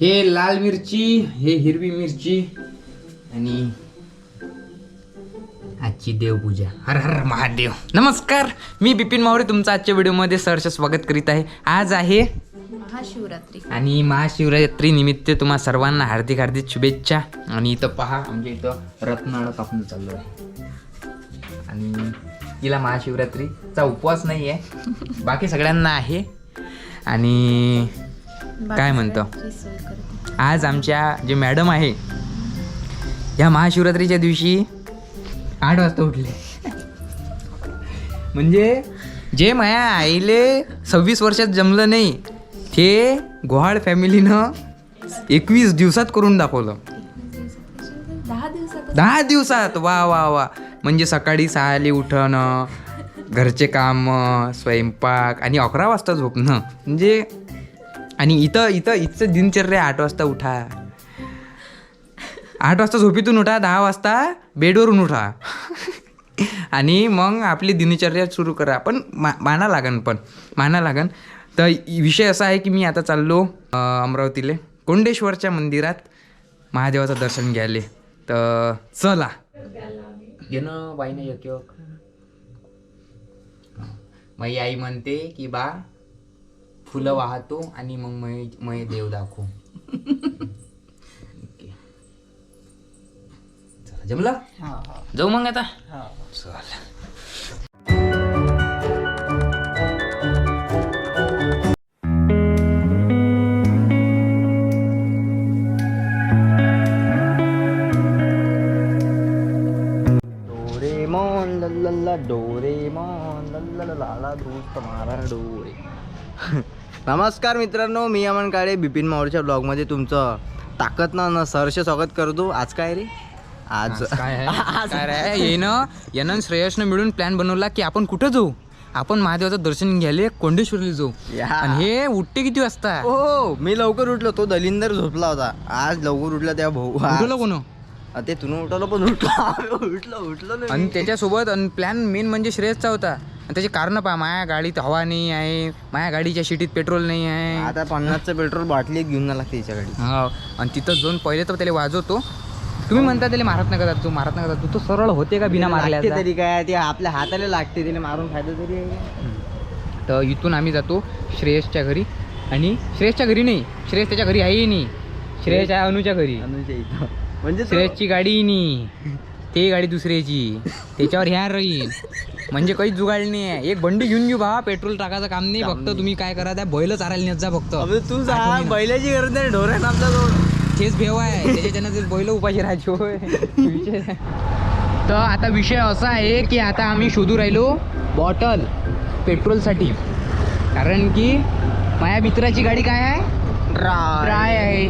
हे लाल मिरची, हे हिरवी मिरची आणि आजची देवपूजा. हर हर महादेव. नमस्कार, मी बिपिन मावरे तुमचं आजच्या व्हिडिओमध्ये सहर्ष स्वागत करीत आहे. आज आहे महाशिवरात्री आणि महाशिवरात्री निमित्त तुम्हा सर्वांना हार्दिक हार्दिक शुभेच्छा. आणि इथं पहा, आमच्या इथं रत्नाळं कापून चाललो आहे आणि तिला महाशिवरात्रीचा उपवास नाही आहे, बाकी सगळ्यांना आहे. आणि काय म्हणतो, आज आमच्या जे मॅडम आहे ह्या महाशिवरात्रीच्या दिवशी 8 वाजता उठले. म्हणजे जे माझ्या आईले 26 वर्षात जमलं नाही ते गोहाळ फॅमिलीनं 21 दिवसात करून दाखवलं. 10 दिवसात. वा वा वा. म्हणजे सकाळी 6 उठणं, घरचे काम, स्वयंपाक आणि 11 वाजता झोपणं. म्हणजे आणि इथं दिनचर्या 8 वाजता उठा, 8 वाजता झोपेतून उठा, 10 वाजता बेडवरून उठा आणि मग आपली दिनचर्या सुरू करा. पण माना लागन. तर विषय असा आहे की मी आता चाललो अमरावतीले कोंडेश्वरच्या मंदिरात महादेवाचं दर्शन घ्यायले. तर चला घेणं बाईने एक माझी आई म्हणते की बा फुलं वाहतो आणि मग मै देव दाखव. चला जमलं, जाऊ मग आता. चला. डोरेमॉन लल्ला डोरेमॉन लल्ला दोस्त मारा डोरे. नमस्कार मित्रांनो, मी अमन काळे बिपिन मावळच्या ब्लॉगमध्ये तुमचं ताकद ना सहर्ष स्वागत करतो. आज काय रे, आज काय यानं श्रेयसनं मिळून प्लॅन बनवला की आपण कुठं जाऊ, आपण महादेवाचं दर्शन घ्यायला कोंडेश्वरला जाऊ. आणि हे उठते किती वाजता? हो, मी लवकर उठलो, तो दलिंदर झोपला होता. आज लवकर उठला त्या भाऊ उठलं कोण? ते तुला उठवलं पण उठलो नाही. आणि त्याच्यासोबत प्लॅन मेन म्हणजे श्रेयसचा होता. आणि त्याचे कारण पहा, माझ्या गाडीत हवा नाही आहे, माझ्या गाडीच्या शिटीत पेट्रोल नाही आहे. आता 50चं पेट्रोल बाटली घेऊन ना लागते त्याच्या गाडी. हा, आणि तिथं जाऊन पहिले तर त्याला वाजवतो. तुम्ही म्हणता त्याला मारत नका तू तो सरळ होते का बिना मारल्या तरी काय, ते आपल्या हाताला लागते, त्याला मारून फायदा तरी आहे. तर इथून आम्ही जातो श्रेयसच्या घरी. आणि श्रेयसच्या घरी नाही, श्रेयस त्याच्या घरी आहे नाही, श्रेयस आहे अनुच्या घरी. म्हणजे श्रेयसची गाडी नाही, ते गाडी दुसऱ्याची, त्याच्यावर ह्या राहील. म्हणजे काही जुगाड नाही आहे. एक बंडी घेऊन घेऊ बा, पेट्रोल टाकायचं काम नाही. फक्त तुम्ही काय करा, त्या बैल चारायला नेत जा फक्त. तू बैलाची गरज नाही, ढोऱ्यात आपला तेच भेव आहे, त्याच्यानं बैल उपाशी राहायचे होय. विषय. तर आता विषय असा आहे की आता आम्ही शोधू राहिलो बॉटल पेट्रोलसाठी. कारण की माझ्या मित्राची गाडी काय आहे, ड्राय आहे.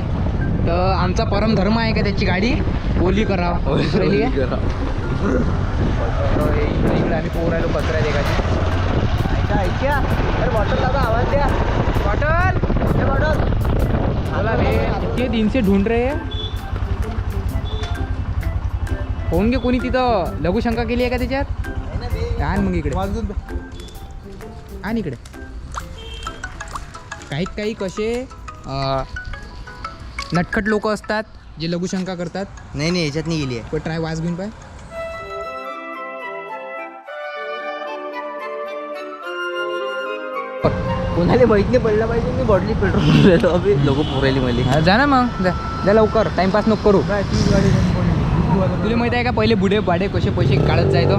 तर आमचा परमधर्म आहे का त्याची गाडी ओली करावं. इकडे आम्ही पोहून राहिलो कचरा देखाची. ऐका अरे बॉटल दादा, आवाज द्या. बॉटल बोला रे, किती दिन से ढूंढ रहे होंगे. कोणी तिथं लघुशंका केली आहे का त्याच्यात? आण मग इकडे, आण इकडे. काही कसे नटखट लोक असतात जे लघुशंका करतात. नाही याच्यात नाही गेली आहे. पण ट्राय वाज घेऊन पाय. कोणाला माहित नाही पडला पाहिजे मी बॉटली पेट्रोल लोक पोरायली मला. जा ना मग, जा लवकर, टाइमपास नको करू. तुला माहिती आहे का पहिले बुढे बाडे कसे पैसे काढत जायचो.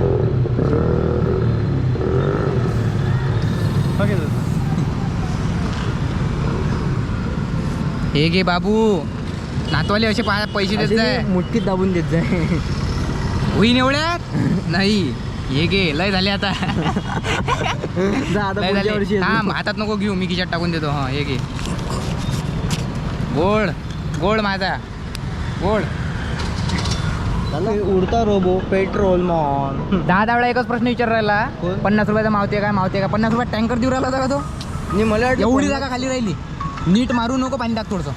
हे घे बाबू, नातवाले असे पैसे देत जाय, मुठीत दाबून देत जाय. होईन एवढ्यात नाही. हे घे, लय झाले आता. लय झाले. थांब, हातात नको घेऊ, मी खिशात टाकून देतो. हा हे घे, गोड माझा गोड. उडता रोबो पेट्रोल मॉन. 10 वेळा एकच प्रश्न विचार राहिला, 50 रुपयाचा मावते का 50 रुपयात टँकर देऊ राहिला होता का तो? नाही, मला वाटलं एवढी जागा खाली राहिली. नीट मारू नको, पाणी टाक थोडंसं.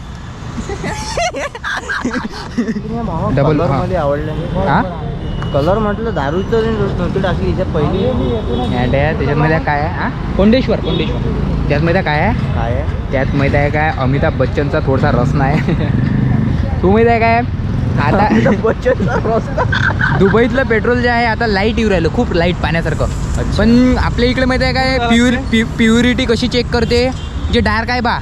डबल मध्ये आवडलं. कलर म्हटलं दारूचं नव्हती टाकली याच्यात पहिली. ॲड आहे त्याच्यामध्ये काय आहे? हां कोंडेश्वर त्यात माहिती आहे काय आहे? काय आहे? त्यात माहिती आहे काय अमिताभ बच्चनचा थोडासा रसना आहे. तू माहिती आहे काय आता बच्चनचा रस्ता. दुबईतलं पेट्रोल जे आहे आता लाईट येऊ राहिलं, खूप लाईट पाण्यासारखं. पण आपल्या इकडे माहिती आहे काय प्युरिटी कशी चेक करते? जे डार्क आहे बा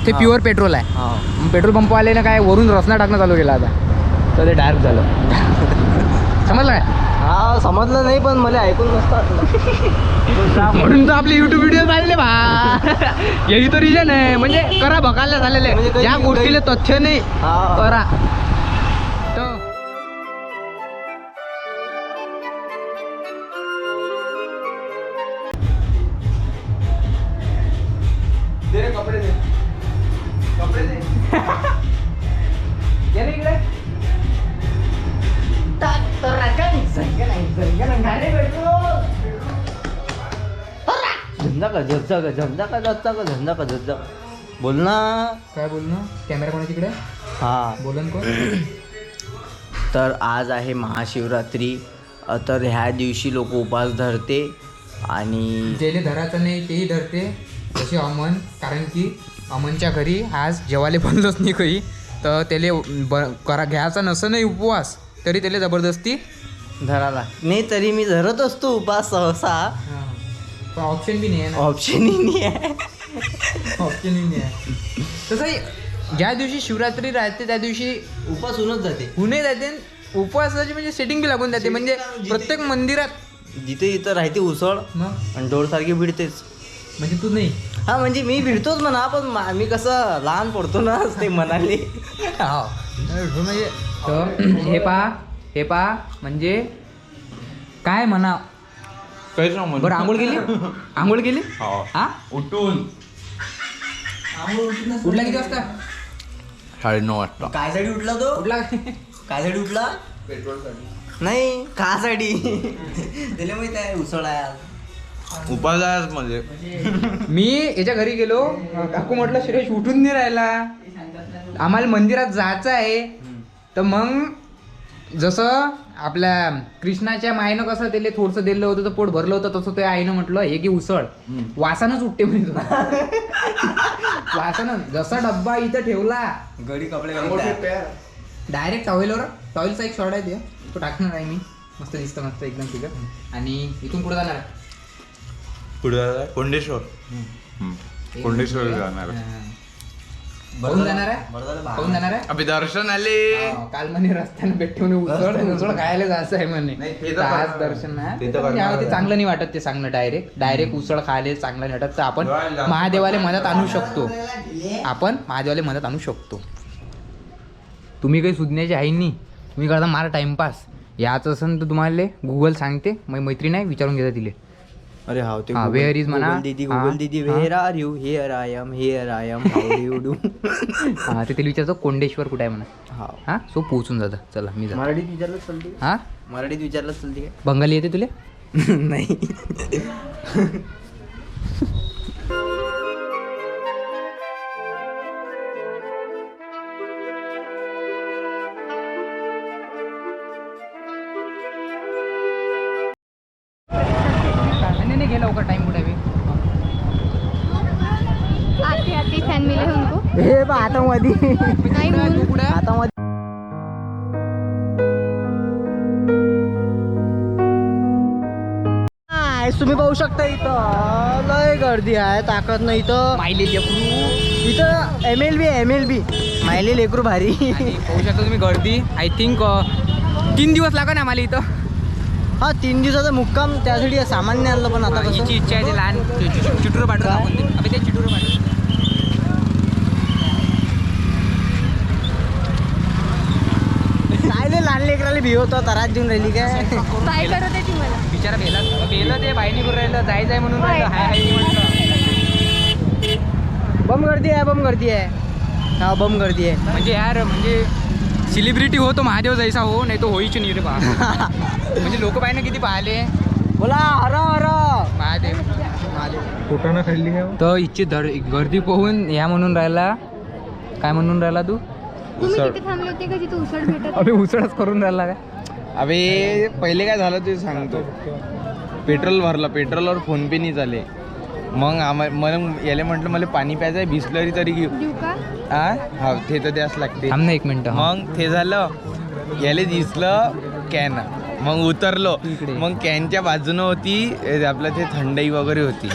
ते प्युअर पेट्रोल आहे. हा पेट्रोल पंपवाल्यानं काय वरून रसना टाकणं चालू केलं आता, तर ते डार्क झालं. समजलं काय? हा समजलं नाही पण मला ऐकून नसतं. म्हणून तर आपले युट्यूब व्हिडिओ चालले बा. यही तर रिजन आहे, म्हणजे करा बघायला झालेलं म्हणजे आहे. काही- ज्या गोष्टीला तथ्य नाही हा. करा. तर कपडे दे ये रे इकडे. झंझा का झज्जा का झंझा का झज्जा का झंझा का झज्जा. बोल ना. काय बोल ना? कॅमेरा कोणाच्या इकडे? हा बोलन कोण? तर आज आहे महाशिवरात्री. तर ह्या दिवशी लोक उपास धरते आणि जेले धराचं नाही तेही धरते जसे अमन, कारण की अमनच्या घरी आज जेवायला बनलोच नाही काही, तर त्याले घ्यायचा नसं नाही उपवास तरी त्याला जबरदस्ती धराला नाही. तरी मी धरत असतो उपास सहसा. पण ऑप्शन बी नाही आहे ना. ऑप्शनही नाही आहे. ऑप्शनही नाही आहे. तसंही ज्या दिवशी शिवरात्री राहते त्या दिवशी उपास होऊनच जाते. पुणे जाते, उपवासाची म्हणजे सेटिंग बी लागून जाते. म्हणजे प्रत्येक मंदिरात जिथे जिथं राहते उसळ मग आणि ढोलसारखी भिडतेच. म्हणजे तू नाही. हा म्हणजे मी भिडतोच म्हणा, पण मी कसं लहान पडतो ना ते म्हणाले. हा म्हणजे तर हे पहा म्हणजे काय म्हणा. बरं आंघोळ केली? आंघोळ केली? हा उठून उठला किती वाजता? 9:30 वाजता. काय साठी उठला तो? उठला काय साठी उठला? नाही का साठी त्याला माहित आहे उसळ आहे आज. उपास म्हणजे मी याच्या घरी गेलो, काकू म्हटलं सुरेश उठून नाही राहिला, आम्हाला मंदिरात जायचं आहे. तर मग जसं आपल्या कृष्णाच्या मायनं कसं त्याला थोडंसं दिलं होतं तर पोट भरलं होतं, तसं ते आईनं म्हटलं हे की उसळ वासानच उठते म्हणे तुला. वासानं जसा डब्बा इथं ठेवला गडी कपडे डायरेक्ट टॉवेलचा एक शॉर्ट आहे ते, तो टाकणार आहे मी. मस्त दिसतं, मस्त एकदम फिगर. आणि इथून पुढे जाणार आहे पुढे जायला कोंडेश्वर. कोंडेश्वर जाणार. बघून जाणार आहे. अभि दर्शन आले. काल म्हणे रस्त्याने भेटते म्हणे उसळ खायला जायचं आहे म्हणे. नाही, ते तर तर आज करणार. दर्शन ते तर नाही. करणार. यावरती चांगलं नाही वाटत ते सांगणं. डायरेक्ट उसळ खायला चांगलं नाही वाटत. तर आपण महादेवाला मदत आणू शकतो. तुम्ही काही सुज्ञाचे आहे नाही, तुम्ही करता मारा टाइमपास. याचं असेल तर तुम्हाला गुगल सांगते. मग मैत्रीण आहे, विचारून घेता तिले. अरे हा ते हा, where is म्हणा. गुगल दीदी where are you? Here I am how do you do. हा ते तिला विचारतो कोंडेश्वर कुठे आहे म्हणा. हा हा सो पोहोचून जातं. चला मी जातो. मराठीत विचारलं चालते. हा मराठीत विचारलं चालते काय? बंगाली येते तुले? नाही. नहीं गेला लवकर टाइम कुठे आहे? आते आते फॅन मिले हैं उनको हे बा आता मध्ये नाही म्हणून कुठे आहे? आता मध्ये तुम्ही पाहू शकता इथं लय गर्दी आहे. ताकद नाही इथं. मायले लेकरू. इथं MLB मायले लेकरू भारी. आणि पाहू शकता तुम्ही गर्दी. आय थिंक 3 दिवस लागेल आम्हाला इथं. हा 3 दिवसाचा मुक्काम. त्यासाठी सामान्य आणलं पण आता कसं हिची इच्छा आहे ते लहान चिटूर पाठवून काय? आपण ते. अबे ते चिटूर पाठवून. काय लहान लेकराला भिव होतं तरात देऊन राहिली काय. काय करत आहे ती मला बिचारा बेलं ते बाईनी करून राहिलं, जायचं म्हणून राहिलं. हाय हाय म्हटलं. बम गर्दी आहे. हा बम गर्दी आहे. म्हणजे यार म्हणजे सेलिब्रिटी हो तो महादेव जैसा हो, नाही तो होईच नाही रे बा. म्हणजे लोक पाहिजे किती पाहिले. बोला हर हर महादेव पोटानं खाल्ली काय? तर इच्छित गर्दी पाहून या म्हणून राहिला. काय म्हणून राहिला तू? तुम्ही किती थांबले होते का जिथे उसळ भेटत अबे उसळच करून राहिला काय? अबे पहिले काय झालं ते सांगतो. पेट्रोल भरलं, पेट्रोलवर फोन पे नाही झाले. मग मला याला म्हटलं मला पाणी प्यायचं आहे, बिस्लरी तरी घेऊ. देऊ का? हा ते तर द्यास लागते. थांब ना एक मिनिट. मग ते झालं, याला दिसलं कॅन. मग उतरलो. मग कॅनच्या बाजूनं होती आपलं ते थंडाई वगैरे होती.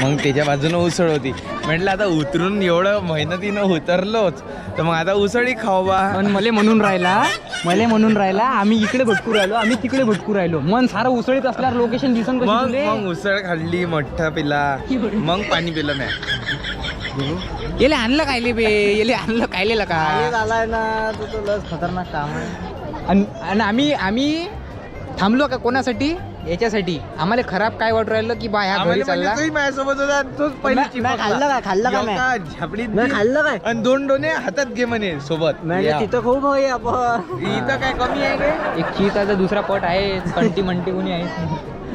मग त्याच्या बाजूनं उसळ होती. म्हटलं आता उतरून एवढं मेहनतीनं उतरलोच तर मग आता उसळी खाऊ बा. पण मला म्हणून राहिला आम्ही इकडे भटकू राहिलो, आम्ही तिकडे भटकू राहिलो. मन सारं उसळीत असल्यावर लोकेशन दिसन मग उसळ खाल्ली, मठ्ठा पिला, मग पाणी पिलं नाही. येले आणलं कायले बे, येले आणलं कायलेला का. झालाय ना तो लस खतरनाक काम आहे. आणि आम्ही थांबलो का कोणासाठी? याच्यासाठी आम्हाला खराब काय वाटू राहिलं की बा ह्या घरी चालला. माझ्यासोबत होता तोच पहिली खाल्लं का झापडीत खाल्लं काय? आणि 2 डोने हातात घे म्हणे सोबत. तिथं खूप होई आपण. इथं काय कमी आहे रे? एक चीताचा दुसरा पट आहे, कंटी मंटी कोणी आहे.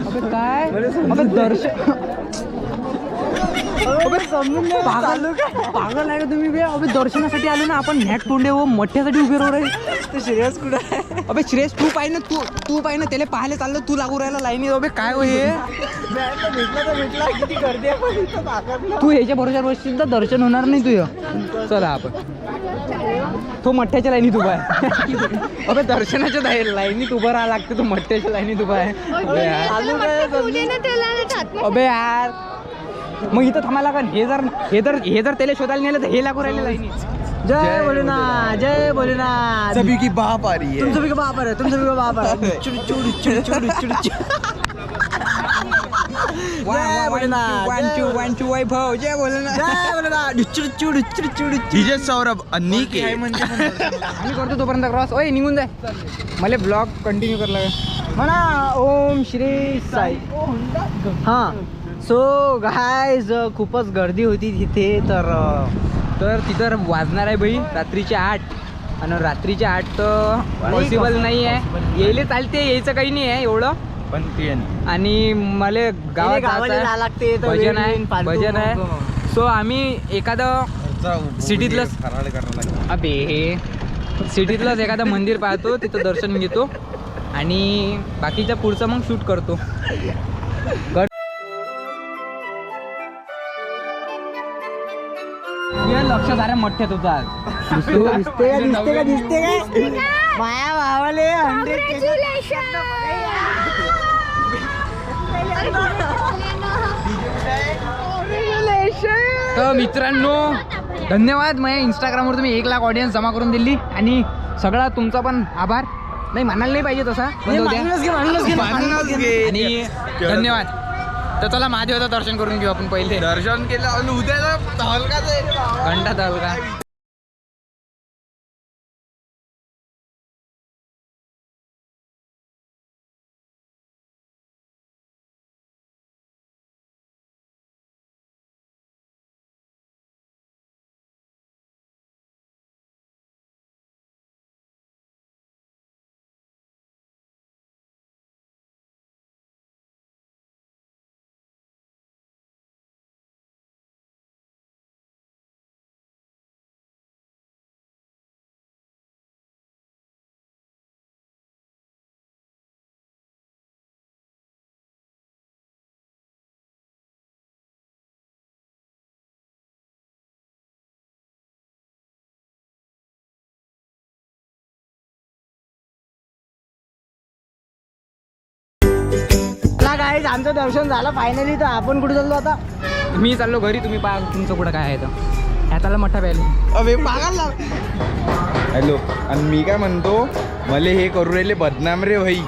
अबे काय अबे दर्शन पागल आहे का तुम्ही बे? अबे दर्शनासाठी आलो ना आपण, नॅट तोंडे हो मठ्ठ्यासाठी उभे राहू रे. श्रेयस कुठं आहे? अबे श्रेयस तू पाहिजे ना, तू पाहिजे ना, त्याला पाहायला चाललं, तू लागू राहिला लाईनी. अबे काय हो हे? भेटला किती गर्दी आहे पण इथं भागातलं. तू ह्याच्या भरोशावर बसशील तर दर्शन होणार नाही तुझं. चला आपण तो मठ्ठ्याच्या लाईनीत उभा आहे. अबे दर्शनाच्या लाईनीत उभं राहा लागते, तू मठ्ठ्याच्या लाईनीत उभा आहे. अबे यार, अबे यार मग इथं थांबायला का? हे जर त्याला शोधायला नेलं तर हे लागू राहिले लाईनीत. जय भोलेनाथ, जय भोलेनाथ. सभी की बाप आ रही है. तुम सभी का बाप आ रहा है, तुम सभी का बाप आ रहा है. चुड़ चुड़ चुड़ चुड़ चुड़ जय भोलेनाथ, वांचू वैभव, जय भोलेनाथ. जय भोलेनाथ. चुड़ चुड़ चुड़ चुड़. डीजे सौरभ अन्नी के. आम्ही करतो तोपर्यंत क्रॉस. ओय निघून जाय, मला ब्लॉग कंटिन्यू करला. म्हणा ओम श्री साई. हां सो गायज खूपच गर्दी होती तिथे. तर तिथं वाजणार आहे बाई रात्रीचे 8. आणि रात्रीचे 8 तर पॉसिबल नाही आहे. यायला चालते, यायचं काही नाही आहे एवढं. पण आणि मला गावात जायचं लागते, भजन आहे. सो आम्ही एखादं सिटीतलंच एखादं मंदिर पाहतो, तिथं दर्शन घेतो आणि बाकीच्या पुढचं मग शूट करतो. लक्ष झालं मठ्ठ्यात होता. दिसते काय माया भावाले 100. तर मित्रांनो धन्यवाद. माझ्या इंस्टाग्रामवर तुम्ही 1 लाख ऑडियन्स जमा करून दिली आणि सगळा तुमचा पण आभार. नाही म्हणायला नाही पाहिजे तसा, पण जाऊ द्या. आणि धन्यवाद. तर चला महादेवाचं दर्शन करून घेऊ आपण पहिले. दर्शन केलं आणि उद्या घंटा तहलका. गाईज आमचं दर्शन झालं फायनली. तर आपण कुठे चाललो आता? मी चाललो घरी, तुम्ही पहा तुमचं कुठं काय आहे. तर ह्याला मोठा प्यायला अबे पागल. हॅलो. आणि मी काय म्हणतो, मला हे करू राहिले बदनाम रे भाई.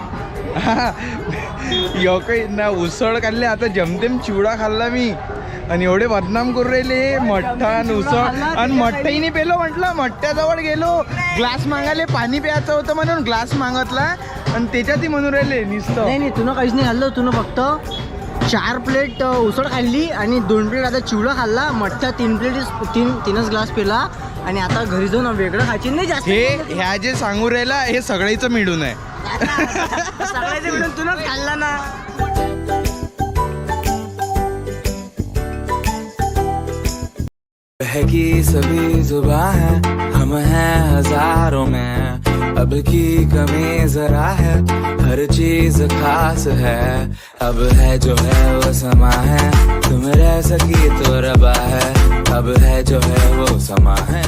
काही ना उसळ खाल्ले, आता जमतेम चिवडा खाल्ला मी आणि एवढे बदनाम करू राहिले. मठ्ठा आणि उसळ आणि मठ्ठाही नाही पेलो. म्हटलं मठ्ठ्याजवळ गेलो, ग्लास मागायले, पाणी प्यायचं होतं म्हणून ग्लास मागतला आणि त्याच्यातही म्हणून राहिले नुसतं. नाही तुनं काहीच नाही खाल्लं. तुनं फक्त 4 प्लेट उसळ खाल्ली आणि 2 प्लेट आता चिवडा खाल्ला. मठ्ठा 3 प्लेट 3च ग्लास पिला आणि आता घरी जाऊन वेगळं खायची नाही जास्त. हे ह्या जे सांगू राहिला हे सगळ्याचं मिळून आहे. सगळ्याचं मिळून तुनंच खाल्ला ना. है कि सभी जुबां है, हम हैं हजारों में, अब की कमी जरा है, हर चीज खास है, अब है जो है वो समा है, तुम रह सकी तो रबा है, अब है जो है वो समा है।